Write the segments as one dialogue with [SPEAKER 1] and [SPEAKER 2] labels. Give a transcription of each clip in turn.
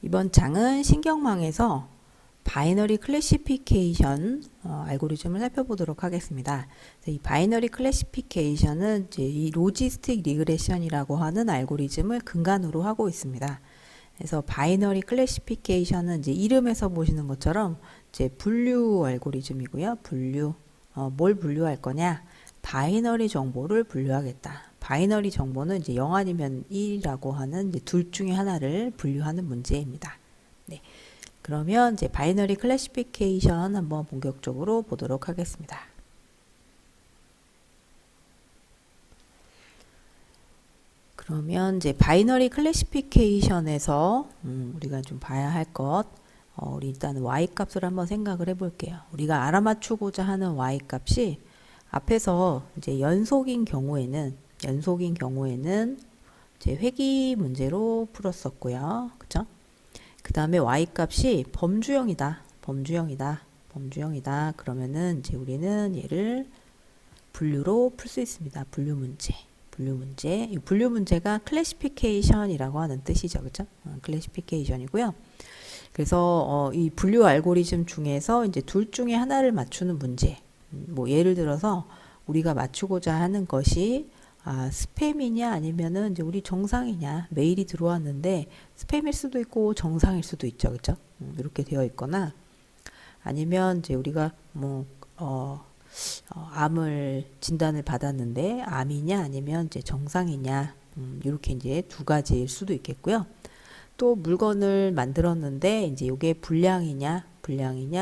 [SPEAKER 1] 이번 장은 신경망에서 바이너리 클래시피케이션 알고리즘을 살펴보도록 하겠습니다. 이 바이너리 클래시피케이션은 이제 이 로지스틱 리그레션이라고 하는 알고리즘을 근간으로 하고 있습니다. 그래서 바이너리 클래시피케이션은 이제 이름에서 보시는 것처럼 이제 분류 알고리즘이고요. 뭘 분류할 거냐? 바이너리 정보를 분류하겠다. 바이너리 정보는 이제 0 아니면 1이라고 하는 이제 둘 중에 하나를 분류하는 문제입니다. 네. 그러면 이제 바이너리 클래시피케이션 한번 본격적으로 보도록 하겠습니다. 그러면 이제 바이너리 클래시피케이션에서 우리가 좀 봐야 할 것, 우리 일단 y 값을 한번 생각을 해볼게요. 우리가 알아맞추고자 하는 y 값이 앞에서 이제 연속인 경우에는 이제 회귀 문제로 풀었었고요. 그쵸? 그 다음에 y 값이 범주형이다. 그러면은 이제 우리는 얘를 분류로 풀 수 있습니다. 분류 문제. 이 분류 문제가 클래시피케이션이라고 하는 뜻이죠. 그죠? 클래시피케이션이고요. 그래서 이 분류 알고리즘 중에서 이제 둘 중에 하나를 맞추는 문제. 뭐 예를 들어서 우리가 맞추고자 하는 것이 스팸이냐 아니면은 이제 우리 정상이냐, 메일이 들어왔는데 스팸일 수도 있고 정상일 수도 있죠. 그죠? 이렇게 되어 있거나 아니면 이제 우리가 암을 진단을 받았는데 암이냐 아니면 이제 정상이냐, 이렇게 이제 두 가지일 수도 있겠고요. 또 물건을 만들었는데 이제 이게 불량이냐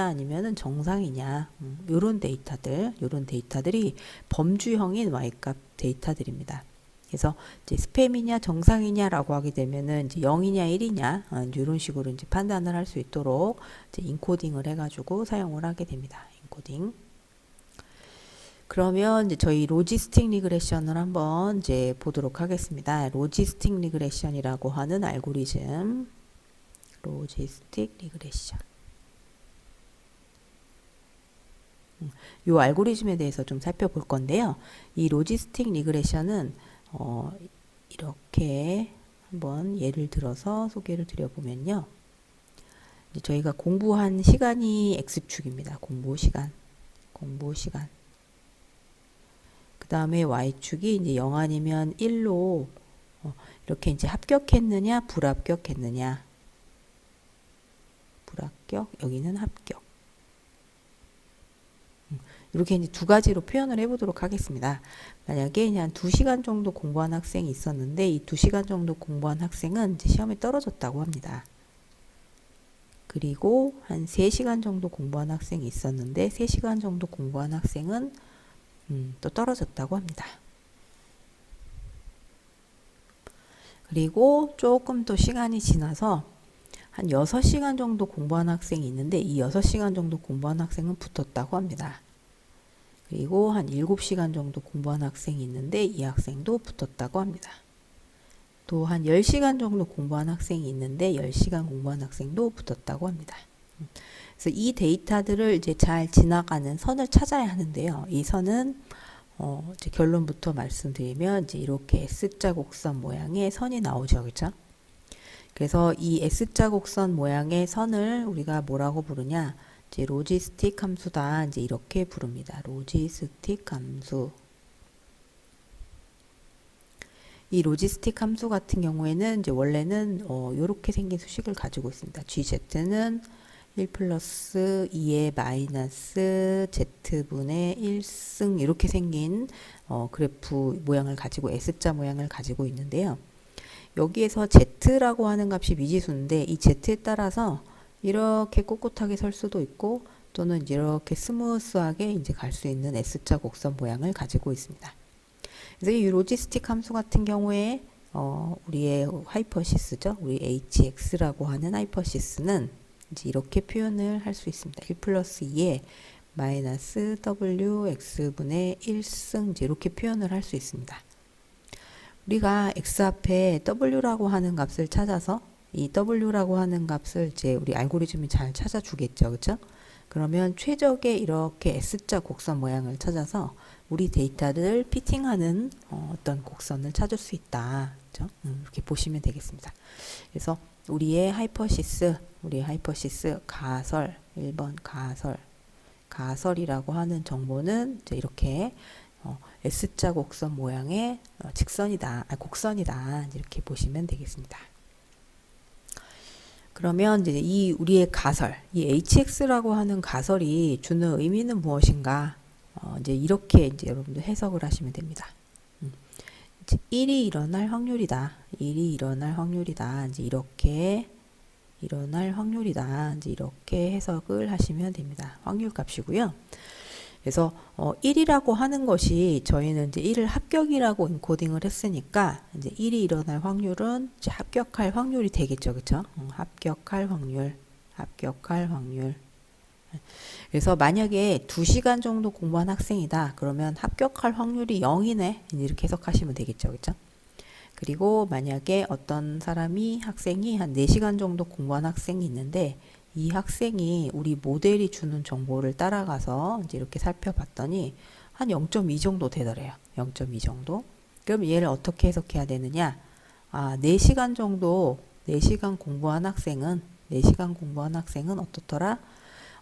[SPEAKER 1] 아니면은 정상이냐, 요런 데이터들이 범주형인 y값 데이터들입니다. 그래서 이제 스팸이냐 정상이냐라고 하게 되면은 이제 0이냐 1이냐 이런 식으로 이제 판단을 할 수 있도록 이제 인코딩을 해가지고 사용을 하게 됩니다. 인코딩. 그러면 이제 저희 로지스틱 리그레션을 한번 이제 보도록 하겠습니다. 로지스틱 리그레션이라고 하는 알고리즘. 로지스틱 리그레션. 이 알고리즘에 대해서 좀 살펴볼 건데요. 이 로지스틱 리그레션은 이렇게 한번 예를 들어서 소개를 드려보면요. 이제 저희가 공부한 시간이 x축입니다. 공부 시간. 그 다음에 y축이 이제 0 아니면 1로 이렇게 이제 합격했느냐, 불합격했느냐. 불합격, 여기는 합격. 이렇게 이제 두 가지로 표현을 해보도록 하겠습니다. 만약에 그냥 2시간 정도 공부한 학생이 있었는데 이 2시간 정도 공부한 학생은 이제 시험에 떨어졌다고 합니다. 그리고 한 3시간 정도 공부한 학생이 있었는데 3시간 정도 공부한 학생은 또 떨어졌다고 합니다. 그리고 조금 또 시간이 지나서 한 6시간 정도 공부한 학생이 있는데 이 6시간 정도 공부한 학생은 붙었다고 합니다. 그리고 한 7시간 정도 공부한 학생이 있는데 이 학생도 붙었다고 합니다. 또 한 10시간 정도 공부한 학생이 있는데 10시간 공부한 학생도 붙었다고 합니다. 그래서 이 데이터들을 이제 잘 지나가는 선을 찾아야 하는데요. 이 선은 이제 결론부터 말씀드리면 이제 이렇게 S자 곡선 모양의 선이 나오죠. 그렇죠? 그래서 이 S자 곡선 모양의 선을 우리가 뭐라고 부르냐? 이제 로지스틱 함수다. 이제 이렇게 부릅니다. 로지스틱 함수. 이 로지스틱 함수 같은 경우에는 이제 원래는 이렇게 생긴 수식을 가지고 있습니다. GZ는 1 플러스 2의 마이너스 Z분의 1승 이렇게 생긴 그래프 모양을 가지고 S자 모양을 가지고 있는데요. 여기에서 Z라고 하는 값이 미지수인데 이 Z에 따라서 이렇게 꼿꼿하게 설 수도 있고 또는 이렇게 스무스하게 이제 갈 수 있는 S자 곡선 모양을 가지고 있습니다. 그래서 이 로지스틱 함수 같은 경우에 우리의 하이퍼시스죠. 우리 hx라고 하는 하이퍼시스는 이제 이렇게 표현을 할 수 있습니다. 1 플러스 2의 마이너스 wx분의 1승 이제 이렇게 표현을 할 수 있습니다. 우리가 x 앞에 w라고 하는 값을 찾아서 이 w라고 하는 값을 이제 우리 알고리즘이 잘 찾아주겠죠. 그렇죠? 그러면 최적의 이렇게 S자 곡선 모양을 찾아서 우리 데이터를 피팅하는 어떤 곡선을 찾을 수 있다. 그렇죠? 이렇게 보시면 되겠습니다. 그래서 우리의 하이퍼시스, 가설, 1번 가설이라고 하는 정보는 이제 이렇게 S자 곡선 모양의 곡선이다. 이렇게 보시면 되겠습니다. 그러면 이제 이 우리의 가설, 이 hx라고 하는 가설이 주는 의미는 무엇인가? 이제 이렇게 이제 여러분들 해석을 하시면 됩니다. 이제 1이 일어날 확률이다. 이제 이렇게 일어날 확률이다. 이제 이렇게 해석을 하시면 됩니다. 확률 값이고요. 그래서 1이라고 하는 것이 저희는 이제 1을 합격이라고 인코딩을 했으니까 이제 1이 일어날 확률은 이제 합격할 확률이 되겠죠. 그쵸? 합격할 확률. 그래서 만약에 2시간 정도 공부한 학생이다. 그러면 합격할 확률이 0이네. 이렇게 해석하시면 되겠죠. 그쵸? 그리고 만약에 어떤 학생이 한 4시간 정도 공부한 학생이 있는데 이 학생이 우리 모델이 주는 정보를 따라가서 이제 이렇게 살펴봤더니 한 0.2 정도 되더래요. 0.2 정도. 그럼 얘를 어떻게 해석해야 되느냐? 4시간 공부한 학생은 어떻더라?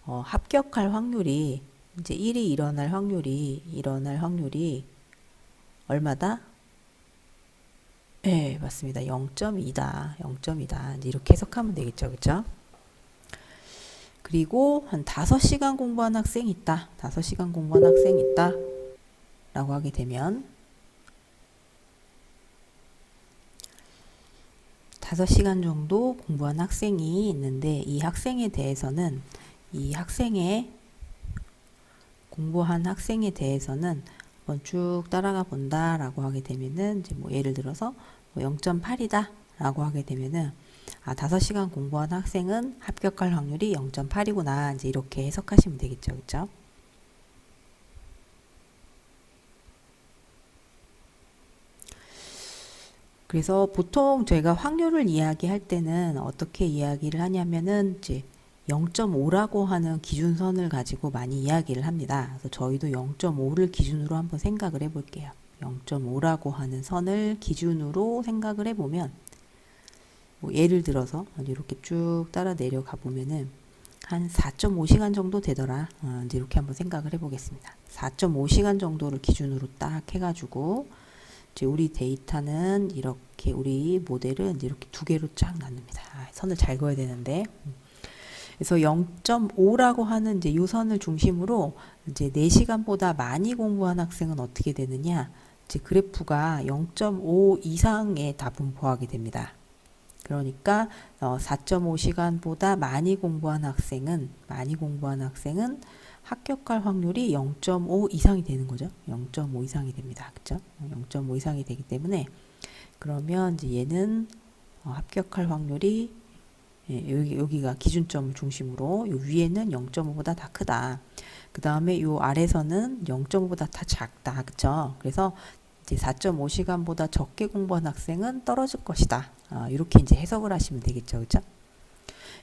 [SPEAKER 1] 합격할 확률이 이제 1이 일어날 확률이 얼마다? 네, 맞습니다. 0.2다. 이제 이렇게 해석하면 되겠죠. 그쵸? 그리고 한 5시간 공부한 학생이 있다. 라고 하게 되면 5시간 정도 공부한 학생이 있는데 이 학생에 대해서는 공부한 학생에 대해서는 한번 쭉 따라가 본다라고 하게 되면은 이제 뭐 예를 들어서 0.8이다 라고 하게 되면은 5시간 공부한 학생은 합격할 확률이 0.8이구나. 이제 이렇게 해석하시면 되겠죠. 그쵸? 그래서 보통 저희가 확률을 이야기할 때는 어떻게 이야기를 하냐면은 이제 0.5라고 하는 기준선을 가지고 많이 이야기를 합니다. 그래서 저희도 0.5를 기준으로 한번 생각을 해볼게요. 0.5라고 하는 선을 기준으로 생각을 해보면 뭐 예를 들어서 이렇게 쭉 따라 내려가 보면은 한 4.5시간 정도 되더라. 이제 이렇게 한번 생각을 해보겠습니다. 4.5시간 정도를 기준으로 딱 해가지고 이제 우리 데이터는 이렇게 우리 모델은 이제 이렇게 두 개로 쫙 나눕니다. 선을 잘 그어야 되는데. 그래서 0.5라고 하는 이제 요 선을 중심으로 이제 4시간보다 많이 공부한 학생은 어떻게 되느냐? 이제 그래프가 0.5 이상에 다 분포하게 됩니다. 그러니까 4.5시간보다 많이 공부한 학생은 합격할 확률이 0.5 이상이 되는 거죠. 0.5 이상이 됩니다. 그렇죠? 0.5 이상이 되기 때문에 그러면 이제 얘는 합격할 확률이 여기가 기준점을 중심으로 요 위에는 0.5보다 다 크다. 그 다음에 요 아래서는 0.5보다 다 작다. 그쵸? 그래서 이제 4.5시간보다 적게 공부한 학생은 떨어질 것이다. 이렇게 이제 해석을 하시면 되겠죠. 그쵸?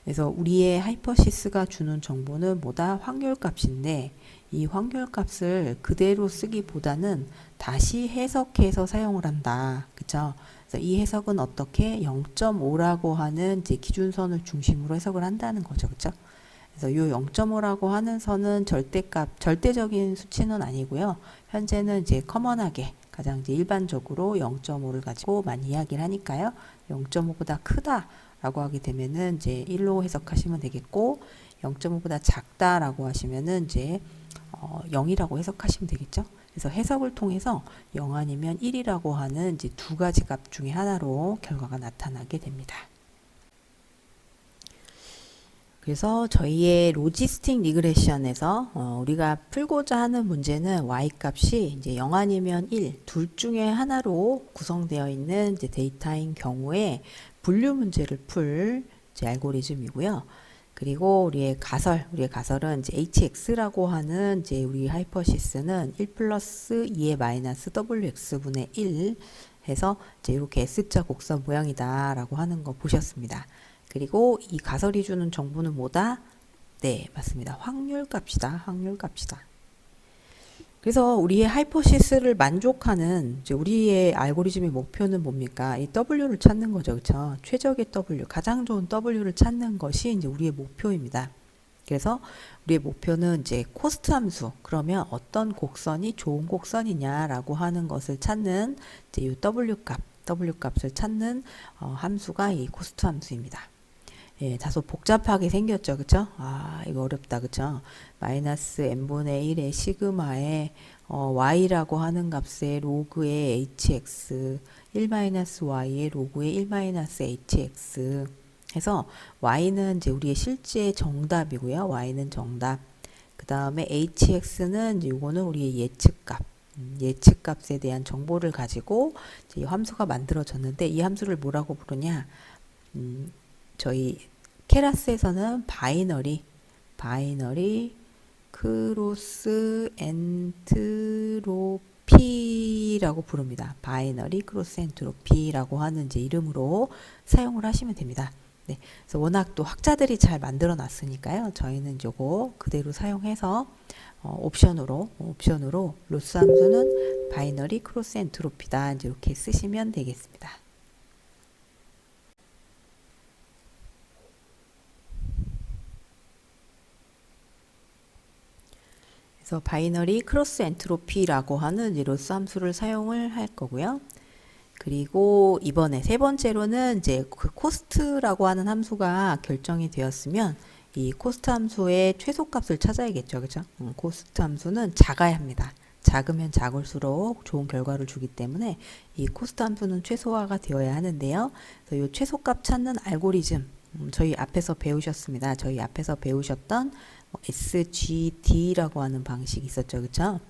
[SPEAKER 1] 그래서 우리의 하이퍼시스가 주는 정보는 뭐다? 확률값인데 이 확률값을 그대로 쓰기보다는 다시 해석해서 사용을 한다. 그쵸? 그래서 이 해석은 어떻게 0.5라고 하는 이제 기준선을 중심으로 해석을 한다는 거죠. 그쵸? 그래서 이 0.5라고 하는 선은 절대적인 수치는 아니고요. 현재는 이제 커먼하게 가장 이제 일반적으로 0.5를 가지고 많이 이야기를 하니까요. 0.5보다 크다라고 하게 되면은 이제 1로 해석하시면 되겠고 0.5보다 작다라고 하시면은 이제 0이라고 해석하시면 되겠죠. 그래서 해석을 통해서 0 아니면 1이라고 하는 이제 두 가지 값 중에 하나로 결과가 나타나게 됩니다. 그래서 저희의 로지스틱 리그레션에서 우리가 풀고자 하는 문제는 y 값이 이제 0 아니면 1, 둘 중에 하나로 구성되어 있는 이제 데이터인 경우에 분류 문제를 풀 이제 알고리즘이고요. 그리고 우리의 가설은 이제 hx라고 하는 이제 우리 하이퍼시스는 1 플러스 2의 마이너스 wx분의 1 해서 이제 이렇게 S자 곡선 모양이다라고 하는 거 보셨습니다. 그리고 이 가설이 주는 정보는 뭐다? 네, 맞습니다. 확률값이다. 그래서 우리의 하이퍼시스를 만족하는 이제 우리의 알고리즘의 목표는 뭡니까? 이 W를 찾는 거죠. 그렇죠? 최적의 W, 가장 좋은 W를 찾는 것이 이제 우리의 목표입니다. 그래서 우리의 목표는 이제 코스트 함수. 그러면 어떤 곡선이 좋은 곡선이냐라고 하는 것을 찾는 이제 이 W 값을 찾는 함수가 이 코스트 함수입니다. 예, 다소 복잡하게 생겼죠. 그쵸? 아, 이거 어렵다. 그쵸? 마이너스 n분의 1의 시그마에 y라고 하는 값의 로그의 hx 1-y의 로그의 1-hx 해서 y는 이제 우리의 실제 정답이고요. y는 정답. 그 다음에 hx는 이제 요거는 우리의 예측값. 예측값에 대한 정보를 가지고 이제 이 함수가 만들어졌는데 이 함수를 뭐라고 부르냐? 저희 케라스에서는 바이너리 크로스 엔트로피라고 부릅니다. 바이너리 크로스 엔트로피라고 하는 이제 이름으로 사용을 하시면 됩니다. 네, 그래서 워낙 또 학자들이 잘 만들어 놨으니까요. 저희는 요거 그대로 사용해서 옵션으로 로스 함수는 바이너리 크로스 엔트로피다. 이제 이렇게 쓰시면 되겠습니다. 그래서 바이너리 크로스 엔트로피라고 하는 이 로스 함수를 사용을 할 거고요. 그리고 이번에 세 번째로는 이제 그 코스트라고 하는 함수가 결정이 되었으면 이 코스트 함수의 최소값을 찾아야겠죠. 그죠? 코스트 함수는 작아야 합니다. 작으면 작을수록 좋은 결과를 주기 때문에 이 코스트 함수는 최소화가 되어야 하는데요. 그래서 이 최소값 찾는 알고리즘 저희 앞에서 배우셨습니다. 저희 앞에서 배우셨던 SGD라고 하는 방식이 있었죠. 그쵸?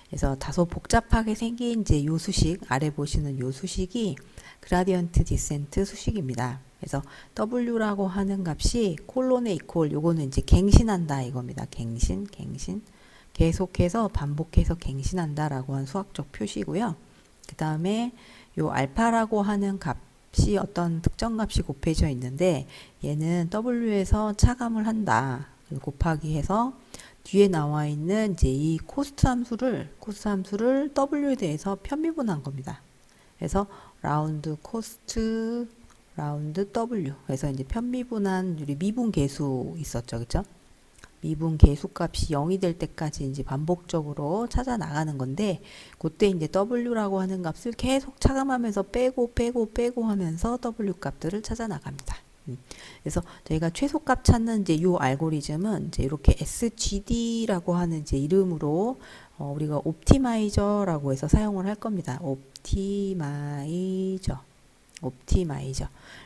[SPEAKER 1] 그래서 다소 복잡하게 생긴 이제 요 수식, 아래 보시는 요 수식이 그라디언트 디센트 수식입니다. 그래서 W라고 하는 값이 콜론에 이퀄, 요거는 이제 갱신한다 이겁니다. 갱신. 계속해서 반복해서 갱신한다라고 한 수학적 표시고요. 그 다음에 요 알파라고 하는 값이 어떤 특정 값이 곱해져 있는데 얘는 W에서 차감을 한다. 곱하기 해서 뒤에 나와 있는 이제 이 코스트 함수를 W에 대해서 편미분한 겁니다. 그래서 라운드 코스트 라운드 W 그래서 이제 편미분한 우리 미분 계수 있었죠. 그죠? 미분 계수 값이 0이 될 때까지 이제 반복적으로 찾아 나가는 건데 그때 이제 W라고 하는 값을 계속 차감하면서 빼고 하면서 W 값들을 찾아 나갑니다. 그래서 저희가 최소값 찾는 이제 요 알고리즘은 이제 이렇게 SGD라고 하는 이제 이름으로 우리가 옵티마이저라고 해서 사용을 할 겁니다. 옵티마이저.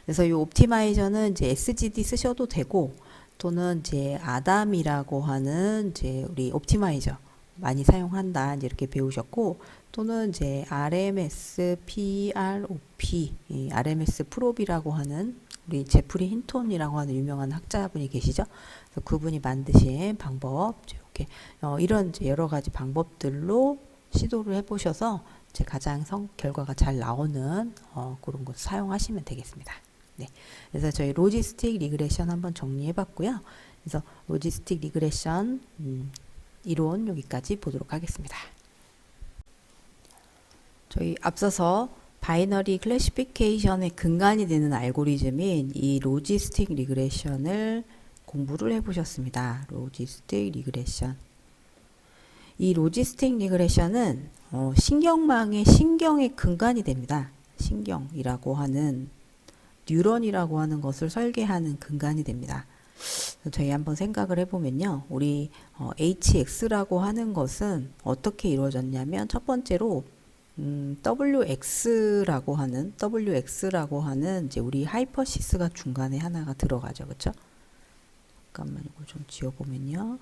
[SPEAKER 1] 그래서 이 옵티마이저는 이제 SGD 쓰셔도 되고 또는 이제 아담이라고 하는 이제 우리 옵티마이저 많이 사용한다 이제 이렇게 배우셨고 또는 이제 RMS PROP RMS 프롭이라고 하는 우리 제프리 힌톤이라고 하는 유명한 학자분이 계시죠. 그래서 그분이 만드신 방법 이렇게 이런 여러 가지 방법들로 시도를 해보셔서 가장 결과가 잘 나오는 그런 것 사용하시면 되겠습니다. 네, 그래서 저희 로지스틱 리그레션 한번 정리해봤고요. 그래서 로지스틱 리그레션 이론 여기까지 보도록 하겠습니다. 저희 앞서서 바이너리 클래시피케이션의 근간이 되는 알고리즘인 이 로지스틱 리그레션을 공부를 해보셨습니다. 로지스틱 리그레션. 이 로지스틱 리그레션은 신경망의 신경의 근간이 됩니다. 신경이라고 하는 뉴런이라고 하는 것을 설계하는 근간이 됩니다. 저희 한번 생각을 해보면요. 우리 HX라고 하는 것은 어떻게 이루어졌냐면 첫 번째로 WX라고 하는 이제 우리 하이퍼시스가 중간에 하나가 들어가죠. 그렇죠? 잠깐만 이거 좀 지워보면요.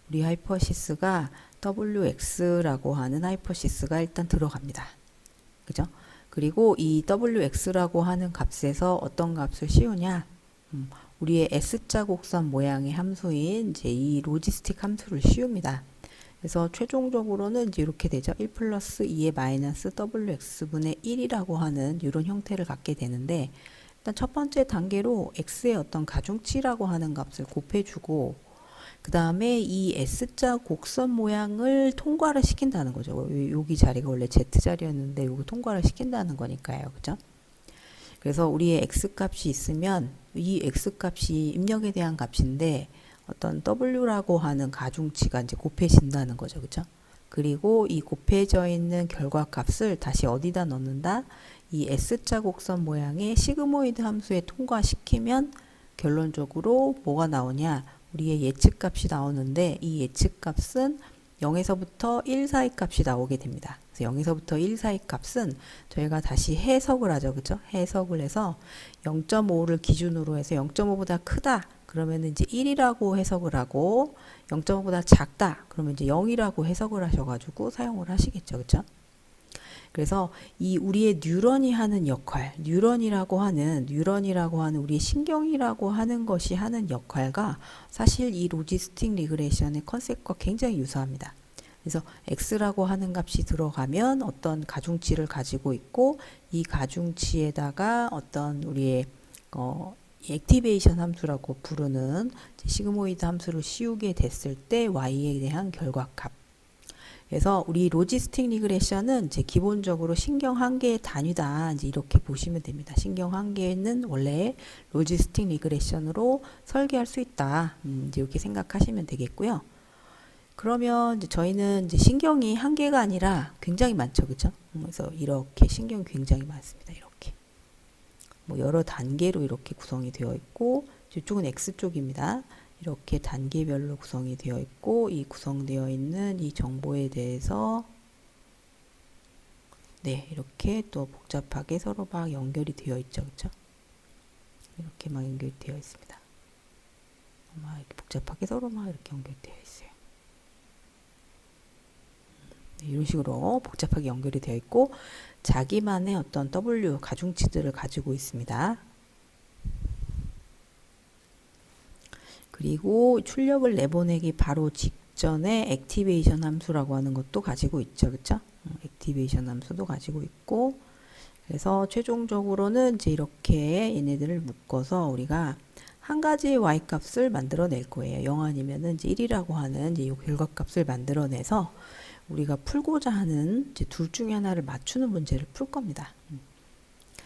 [SPEAKER 1] 우리 하이퍼시스가 WX라고 하는 하이퍼시스가 일단 들어갑니다. 그죠? 그리고 이 WX라고 하는 값에서 어떤 값을 씌우냐? 우리의 S자 곡선 모양의 함수인 이제 이 로지스틱 함수를 씌웁니다. 그래서 최종적으로는 이제 이렇게 되죠. 1 플러스 2의 마이너스 WX분의 1이라고 하는 이런 형태를 갖게 되는데 일단 첫 번째 단계로 X의 어떤 가중치라고 하는 값을 곱해주고 그 다음에 이 S자 곡선 모양을 통과를 시킨다는 거죠. 여기 자리가 원래 Z자리였는데 요거 통과를 시킨다는 거니까요. 그죠? 그래서 우리의 X값이 있으면 이 X값이 입력에 대한 값인데 어떤 W라고 하는 가중치가 이제 곱해진다는 거죠. 그죠? 그리고 이 곱해져 있는 결과값을 다시 어디다 넣는다? 이 S자 곡선 모양의 시그모이드 함수에 통과시키면 결론적으로 뭐가 나오냐? 우리의 예측값이 나오는데 이 예측값은 0에서부터 1 사이 값이 나오게 됩니다. 그래서 0에서부터 1 사이 값은 저희가 다시 해석을 하죠. 그죠? 해석을 해서 0.5를 기준으로 해서 0.5보다 크다. 그러면 이제 1이라고 해석을 하고 0.5보다 작다. 그러면 이제 0이라고 해석을 하셔가지고 사용을 하시겠죠. 그죠? 그래서 이 우리의 뉴런이 하는 역할, 뉴런이라고 하는 우리의 신경이라고 하는 것이 하는 역할과 사실 이 로지스틱 리그레션의 컨셉과 굉장히 유사합니다. 그래서 x라고 하는 값이 들어가면 어떤 가중치를 가지고 있고 이 가중치에다가 어떤 우리의 액티베이션 함수라고 부르는 시그모이드 함수를 씌우게 됐을 때 y에 대한 결과값. 그래서 우리 로지스틱 리그레션은 이제 기본적으로 신경 한 개의 단위다. 이제 이렇게 보시면 됩니다. 신경 한 개는 원래 로지스틱 리그레션으로 설계할 수 있다. 이제 이렇게 생각하시면 되겠고요. 그러면 이제 저희는 이제 신경이 한 개가 아니라 굉장히 많죠. 그죠? 그래서 이렇게 신경이 굉장히 많습니다. 이렇게. 뭐 여러 단계로 이렇게 구성이 되어 있고, 이쪽은 X쪽입니다. 이렇게 단계별로 구성이 되어 있고 이 구성되어 있는 이 정보에 대해서 네 이렇게 또 복잡하게 서로 막 연결이 되어 있죠. 그렇죠? 이렇게 막 연결이 되어 있습니다. 막 이렇게 복잡하게 서로 막 이렇게 연결되어 있어요. 네, 이런 식으로 복잡하게 연결이 되어 있고 자기만의 어떤 W 가중치들을 가지고 있습니다. 그리고 출력을 내보내기 바로 직전에 액티베이션 함수라고 하는 것도 가지고 있죠. 그쵸? 액티베이션 함수도 가지고 있고 그래서 최종적으로는 이제 이렇게 얘네들을 묶어서 우리가 한 가지 y값을 만들어낼 거예요. 0 아니면은 이제 1이라고 하는 이제 이 결과값을 만들어내서 우리가 풀고자 하는 이제 둘 중에 하나를 맞추는 문제를 풀 겁니다.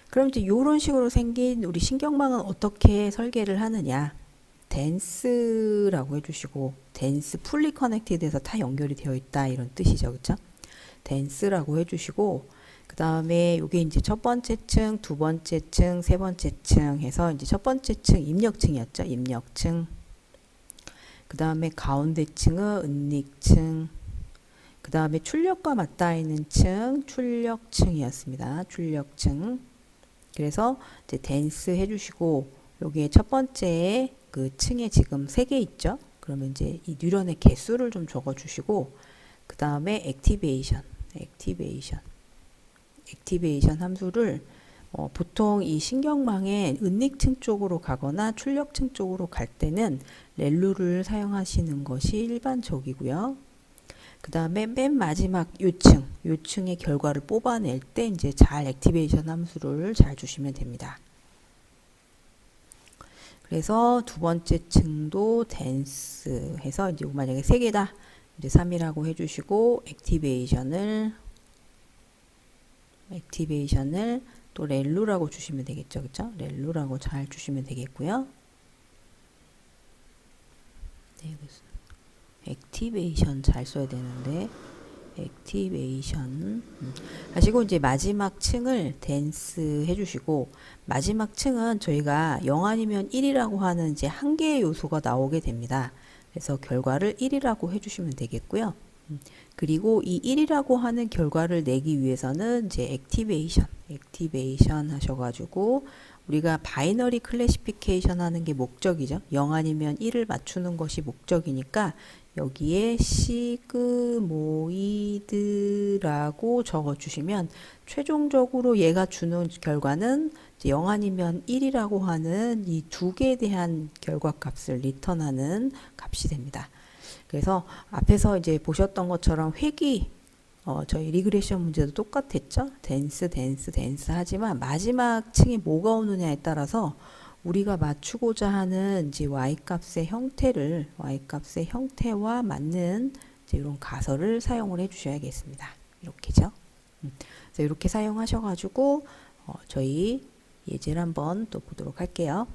[SPEAKER 1] 그럼 이제 이런 식으로 생긴 우리 신경망은 어떻게 설계를 하느냐? 댄스라고 해주시고 댄스 풀리 커넥티드해서 다 연결이 되어 있다 이런 뜻이죠. 그쵸? 댄스라고 해주시고 그 다음에 이게 이제 첫 번째 층, 두 번째 층, 세 번째 층 해서 이제 첫 번째 층 입력층이었죠. 입력층. 그 다음에 가운데 층은 은닉층. 그 다음에 출력과 맞닿아 있는 층, 출력층이었습니다. 출력층. 그래서 이제 댄스 해주시고 여기에 첫 번째 그 층에 지금 3개 있죠. 그러면 이제 이 뉴런의 개수를 좀 적어 주시고 그 다음에 액티베이션 함수를 보통 이 신경망의 은닉층 쪽으로 가거나 출력층 쪽으로 갈 때는 렐루를 사용하시는 것이 일반적이고요. 그 다음에 맨 마지막 요층의 결과를 뽑아낼 때 이제 잘 액티베이션 함수를 잘 주시면 됩니다. 그래서 두 번째 층도 댄스 해서 이제 만약에 3개다. 이제 3이라고 해주시고 액티베이션을 또 렐루라고 주시면 되겠죠. 그쵸? 렐루라고 잘 주시면 되겠고요. 네, 액티베이션 잘 써야 되는데 액티베이션 하시고 이제 마지막 층을 댄스 해주시고 마지막 층은 저희가 0 아니면 1이라고 하는 이제 한 개의 요소가 나오게 됩니다. 그래서 결과를 1이라고 해주시면 되겠고요. 그리고 이 1이라고 하는 결과를 내기 위해서는 이제 액티베이션 하셔가지고 우리가 바이너리 클래시피케이션 하는 게 목적이죠. 0 아니면 1을 맞추는 것이 목적이니까 여기에 시그모이드라고 적어주시면 최종적으로 얘가 주는 결과는 0 아니면 1이라고 하는 이 두 개에 대한 결과값을 리턴하는 값이 됩니다. 그래서 앞에서 이제 보셨던 것처럼 회귀 저희 리그레션 문제도 똑같았죠. 댄스 하지만 마지막 층이 뭐가 오느냐에 따라서 우리가 맞추고자 하는 이제 y-값의 형태와 맞는 이제 이런 가설을 사용을 해 주셔야겠습니다. 이렇게죠. 그래서 이렇게 사용하셔가지고 저희 예제를 한번 또 보도록 할게요.